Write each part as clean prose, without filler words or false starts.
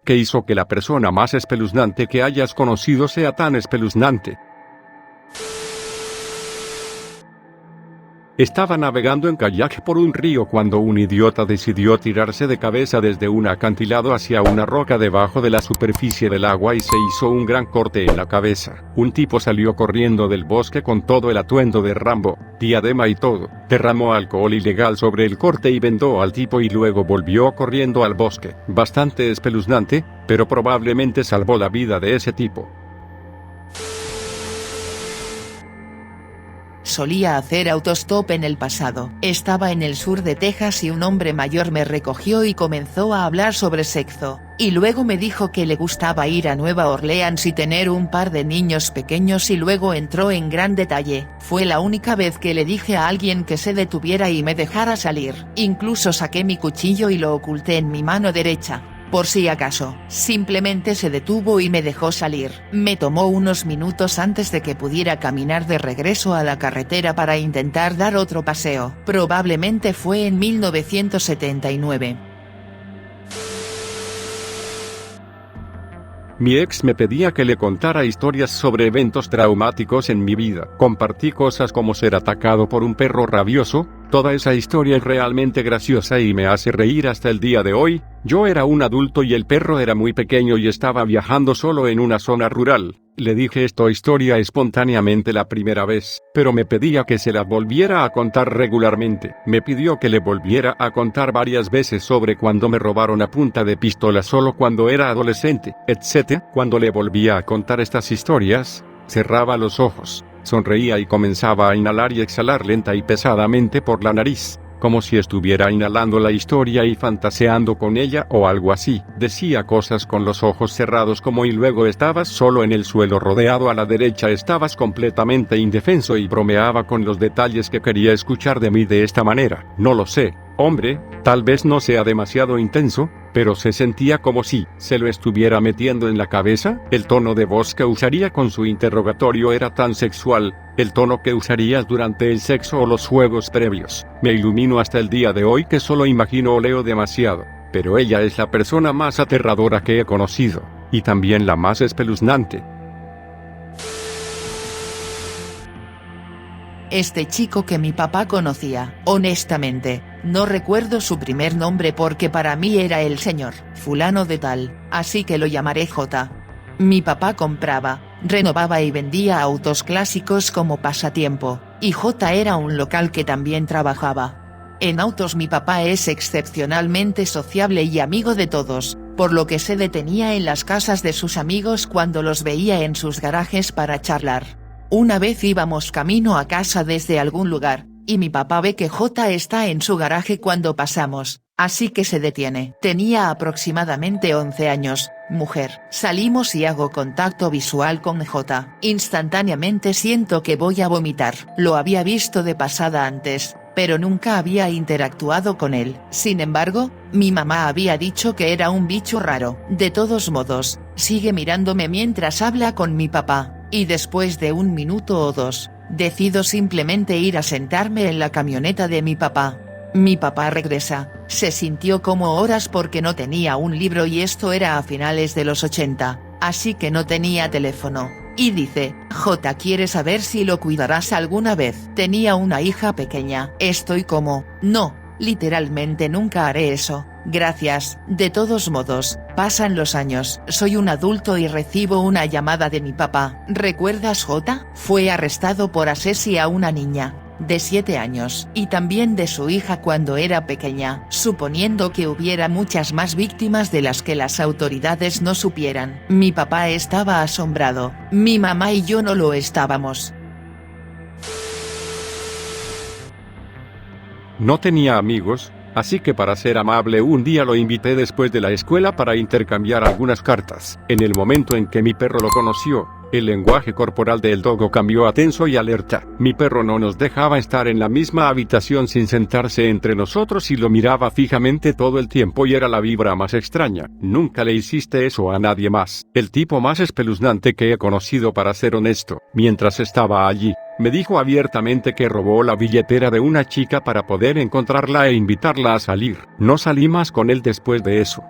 ¿Qué hizo que la persona más espeluznante que hayas conocido sea tan espeluznante? Estaba navegando en kayak por un río cuando un idiota decidió tirarse de cabeza desde un acantilado hacia una roca debajo de la superficie del agua y se hizo un gran corte en la cabeza. Un tipo salió corriendo del bosque con todo el atuendo de Rambo, diadema y todo, derramó alcohol ilegal sobre el corte y vendó al tipo y luego volvió corriendo al bosque. Bastante espeluznante, pero probablemente salvó la vida de ese tipo. Solía hacer autostop en el pasado. Estaba en el sur de Texas y un hombre mayor me recogió y comenzó a hablar sobre sexo, y luego me dijo que le gustaba ir a Nueva Orleans y tener un par de niños pequeños y luego entró en gran detalle. Fue la única vez que le dije a alguien que se detuviera y me dejara salir. Incluso saqué mi cuchillo y lo oculté en mi mano derecha. Por si acaso, simplemente se detuvo y me dejó salir. Me tomó unos minutos antes de que pudiera caminar de regreso a la carretera para intentar dar otro paseo. Probablemente fue en 1979. Mi ex me pedía que le contara historias sobre eventos traumáticos en mi vida. Compartí cosas como ser atacado por un perro rabioso. Toda esa historia es realmente graciosa y me hace reír hasta el día de hoy. Yo era un adulto y el perro era muy pequeño y estaba viajando solo en una zona rural. Le dije esta historia espontáneamente la primera vez, pero me pedía que se la volviera a contar regularmente. Me pidió que le volviera a contar varias veces sobre cuando me robaron a punta de pistola solo cuando era adolescente, etc. Cuando le volvía a contar estas historias, cerraba los ojos, sonreía y comenzaba a inhalar y exhalar lenta y pesadamente por la nariz, como si estuviera inhalando la historia y fantaseando con ella o algo así. Decía cosas con los ojos cerrados como: y luego estabas solo en el suelo rodeado a la derecha, estabas completamente indefenso, y bromeaba con los detalles que quería escuchar de mí de esta manera. No lo sé, hombre, tal vez no sea demasiado intenso, pero se sentía como si se lo estuviera metiendo en la cabeza. El tono de voz que usaría con su interrogatorio era tan sexual, el tono que usarías durante el sexo o los juegos previos. Me ilumino hasta el día de hoy que solo imagino o leo demasiado, pero ella es la persona más aterradora que he conocido, y también la más espeluznante. Este chico que mi papá conocía, honestamente, no recuerdo su primer nombre porque para mí era el señor fulano de tal, así que lo llamaré J. Mi papá compraba, renovaba y vendía autos clásicos como pasatiempo, y J era un local que también trabajaba. En autos mi papá es excepcionalmente sociable y amigo de todos, por lo que se detenía en las casas de sus amigos cuando los veía en sus garajes para charlar. Una vez íbamos camino a casa desde algún lugar, y mi papá ve que J está en su garaje cuando pasamos, así que se detiene. Tenía aproximadamente 11 años, mujer. Salimos y hago contacto visual con J. Instantáneamente siento que voy a vomitar. Lo había visto de pasada antes, pero nunca había interactuado con él. Sin embargo, mi mamá había dicho que era un bicho raro. De todos modos, sigue mirándome mientras habla con mi papá. Y después de un minuto o dos, decido simplemente ir a sentarme en la camioneta de mi papá. Mi papá regresa, se sintió como horas porque no tenía un libro y esto era a finales de los 80, así que no tenía teléfono, y dice: J, ¿quieres saber si lo cuidarás alguna vez? Tenía una hija pequeña. Estoy como: no, literalmente nunca haré eso. Gracias. De todos modos, pasan los años, soy un adulto y recibo una llamada de mi papá. ¿Recuerdas J? Fue arrestado por asesinar a una niña de 7 años, y también de su hija cuando era pequeña, suponiendo que hubiera muchas más víctimas de las que las autoridades no supieran. Mi papá estaba asombrado, mi mamá y yo no lo estábamos. No tenía amigos, así que para ser amable un día lo invité después de la escuela para intercambiar algunas cartas. En el momento en que mi perro lo conoció, el lenguaje corporal del dogo cambió a tenso y alerta. Mi perro no nos dejaba estar en la misma habitación sin sentarse entre nosotros y lo miraba fijamente todo el tiempo y era la vibra más extraña. Nunca le hiciste eso a nadie más. El tipo más espeluznante que he conocido, para ser honesto. Mientras estaba allí, me dijo abiertamente que robó la billetera de una chica para poder encontrarla e invitarla a salir. No salí más con él después de eso.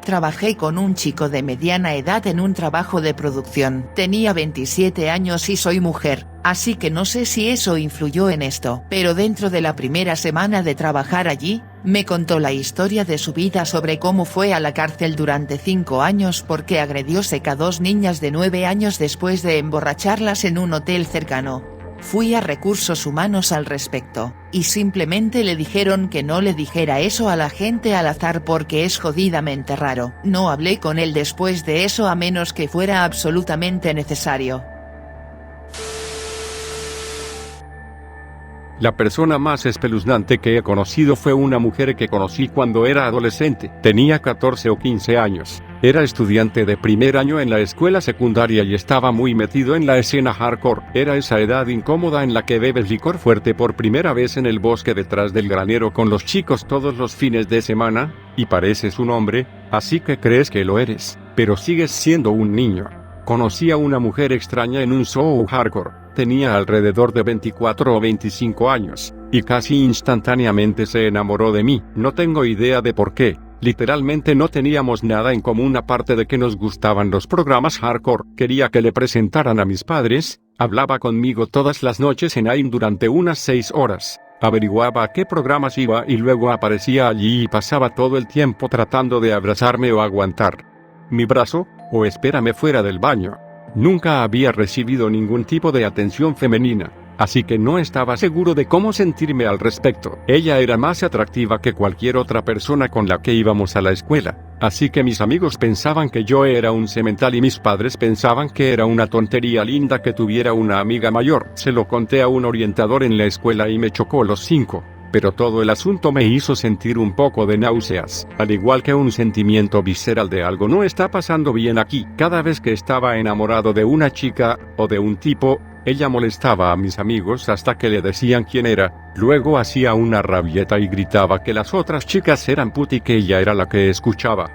Trabajé con un chico de mediana edad en un trabajo de producción. Tenía 27 años y soy mujer, así que no sé si eso influyó en esto. Pero dentro de la primera semana de trabajar allí, me contó la historia de su vida sobre cómo fue a la cárcel durante 5 años porque agredió a 2 niñas de 9 años después de emborracharlas en un hotel cercano. Fui a recursos humanos al respecto, y simplemente le dijeron que no le dijera eso a la gente al azar porque es jodidamente raro. No hablé con él después de eso a menos que fuera absolutamente necesario. La persona más espeluznante que he conocido fue una mujer que conocí cuando era adolescente. Tenía 14 o 15 años. Era estudiante de primer año en la escuela secundaria y estaba muy metido en la escena hardcore. Era esa edad incómoda en la que bebes licor fuerte por primera vez en el bosque detrás del granero con los chicos todos los fines de semana, y pareces un hombre, así que crees que lo eres, pero sigues siendo un niño. Conocí a una mujer extraña en un show hardcore. Tenía alrededor de 24 o 25 años, y casi instantáneamente se enamoró de mí. No tengo idea de por qué. Literalmente no teníamos nada en común aparte de que nos gustaban los programas hardcore. Quería que le presentaran a mis padres, hablaba conmigo todas las noches en AIM durante unas 6 horas. Averiguaba a qué programas iba y luego aparecía allí y pasaba todo el tiempo tratando de abrazarme o aguantar mi brazo, o espérame fuera del baño. Nunca había recibido ningún tipo de atención femenina, así que no estaba seguro de cómo sentirme al respecto. Ella era más atractiva que cualquier otra persona con la que íbamos a la escuela, así que mis amigos pensaban que yo era un semental y mis padres pensaban que era una tontería linda que tuviera una amiga mayor. Se lo conté a un orientador en la escuela y me chocó los 5. Pero todo el asunto me hizo sentir un poco de náuseas, al igual que un sentimiento visceral de algo no está pasando bien aquí. Cada vez que estaba enamorado de una chica, o de un tipo, ella molestaba a mis amigos hasta que le decían quién era, luego hacía una rabieta y gritaba que las otras chicas eran putas y que ella era la que escuchaba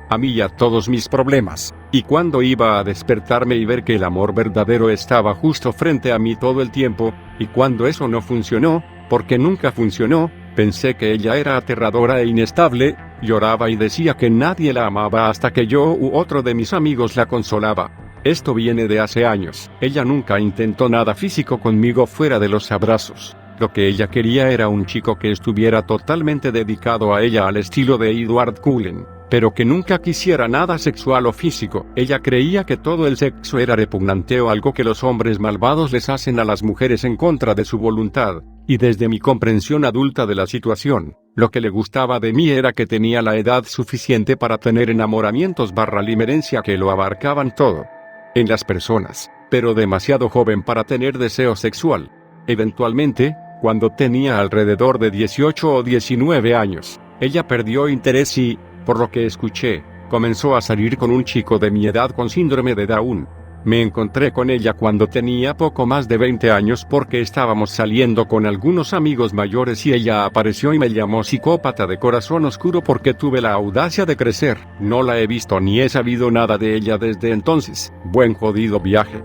a mí y a todos mis problemas. Y cuando iba a despertarme y ver que el amor verdadero estaba justo frente a mí todo el tiempo, y cuando eso no funcionó, porque nunca funcionó, pensé que ella era aterradora e inestable, lloraba y decía que nadie la amaba hasta que yo u otro de mis amigos la consolaba. Esto viene de hace años. Ella nunca intentó nada físico conmigo fuera de los abrazos. Lo que ella quería era un chico que estuviera totalmente dedicado a ella al estilo de Edward Cullen, pero que nunca quisiera nada sexual o físico. Ella creía que todo el sexo era repugnante o algo que los hombres malvados les hacen a las mujeres en contra de su voluntad. Y desde mi comprensión adulta de la situación, lo que le gustaba de mí era que tenía la edad suficiente para tener enamoramientos / limerencia que lo abarcaban todo en las personas, pero demasiado joven para tener deseo sexual. Eventualmente, cuando tenía alrededor de 18 o 19 años, ella perdió interés y, por lo que escuché, comenzó a salir con un chico de mi edad con síndrome de Down. Me encontré con ella cuando tenía poco más de 20 años porque estábamos saliendo con algunos amigos mayores y ella apareció y me llamó psicópata de corazón oscuro porque tuve la audacia de crecer. No la he visto ni he sabido nada de ella desde entonces. Buen jodido viaje.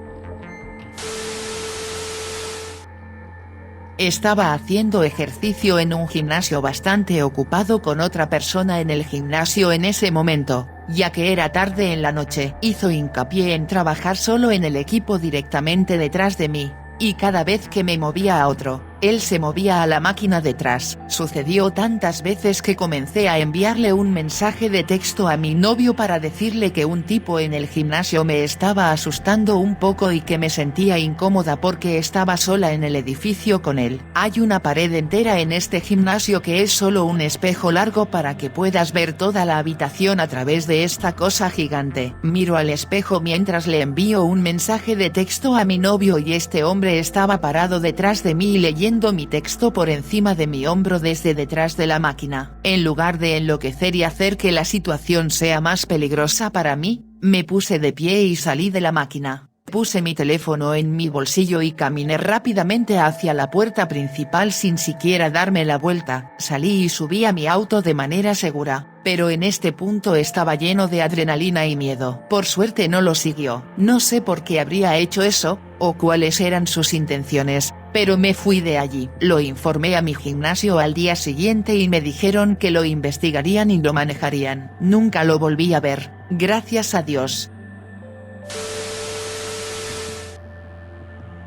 Estaba haciendo ejercicio en un gimnasio bastante ocupado con otra persona en el gimnasio en ese momento, ya que era tarde en la noche. Hizo hincapié en trabajar solo en el equipo directamente detrás de mí, y cada vez que me movía a otro, él se movía a la máquina detrás. Sucedió tantas veces que comencé a enviarle un mensaje de texto a mi novio para decirle que un tipo en el gimnasio me estaba asustando un poco y que me sentía incómoda porque estaba sola en el edificio con él. Hay una pared entera en este gimnasio que es solo un espejo largo para que puedas ver toda la habitación a través de esta cosa gigante. Miro al espejo mientras le envío un mensaje de texto a mi novio y este hombre estaba parado detrás de mí leyendo mi texto por encima de mi hombro desde detrás de la máquina. En lugar de enloquecer y hacer que la situación sea más peligrosa para mí, me puse de pie y salí de la máquina. Puse mi teléfono en mi bolsillo y caminé rápidamente hacia la puerta principal sin siquiera darme la vuelta. Salí y subí a mi auto de manera segura, pero en este punto estaba lleno de adrenalina y miedo. Por suerte no lo siguió. No sé por qué habría hecho eso, o cuáles eran sus intenciones, pero me fui de allí. Lo informé a mi gimnasio al día siguiente y me dijeron que lo investigarían y lo manejarían. Nunca lo volví a ver, gracias a Dios.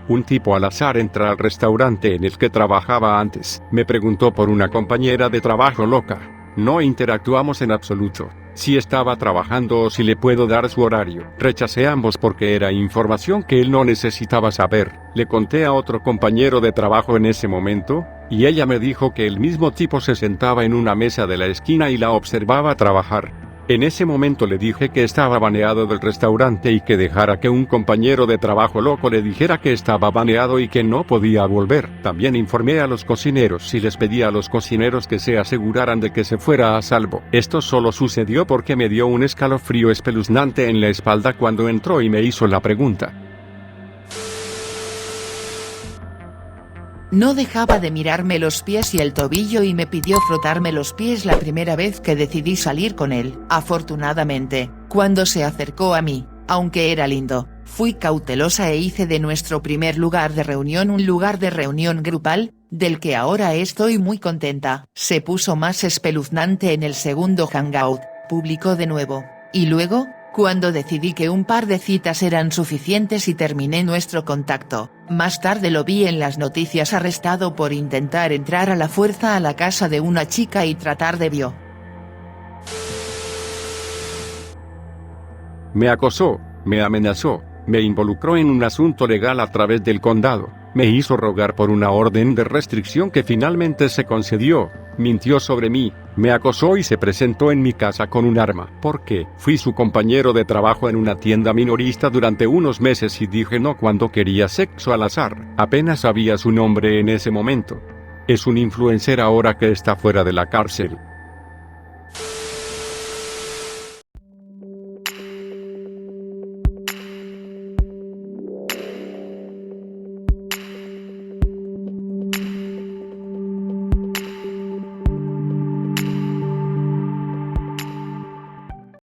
Un tipo al azar entra al restaurante en el que trabajaba antes. Me preguntó por una compañera de trabajo loca. No interactuamos en absoluto. Si estaba trabajando o si le puedo dar su horario. Rechacé ambos porque era información que él no necesitaba saber. Le conté a otro compañero de trabajo en ese momento, y ella me dijo que el mismo tipo se sentaba en una mesa de la esquina y la observaba trabajar. En ese momento le dije que estaba baneado del restaurante y que dejara que un compañero de trabajo loco le dijera que estaba baneado y que no podía volver. También informé a los cocineros y les pedí a los cocineros que se aseguraran de que se fuera a salvo. Esto solo sucedió porque me dio un escalofrío espeluznante en la espalda cuando entró y me hizo la pregunta. No dejaba de mirarme los pies y el tobillo y me pidió frotarme los pies la primera vez que decidí salir con él. Afortunadamente, cuando se acercó a mí, aunque era lindo, fui cautelosa e hice de nuestro primer lugar de reunión un lugar de reunión grupal, del que ahora estoy muy contenta. Se puso más espeluznante en el segundo hangout, publicó de nuevo, y luego, cuando decidí que un par de citas eran suficientes y terminé nuestro contacto, más tarde lo vi en las noticias arrestado por intentar entrar a la fuerza a la casa de una chica y tratar de violarla. Me acosó, me amenazó, me involucró en un asunto legal a través del condado, me hizo rogar por una orden de restricción que finalmente se concedió, mintió sobre mí, me acosó y se presentó en mi casa con un arma. ¿Por qué? Fui su compañero de trabajo en una tienda minorista durante unos meses y dije no cuando quería sexo al azar. Apenas sabía su nombre en ese momento. Es un influencer ahora que está fuera de la cárcel.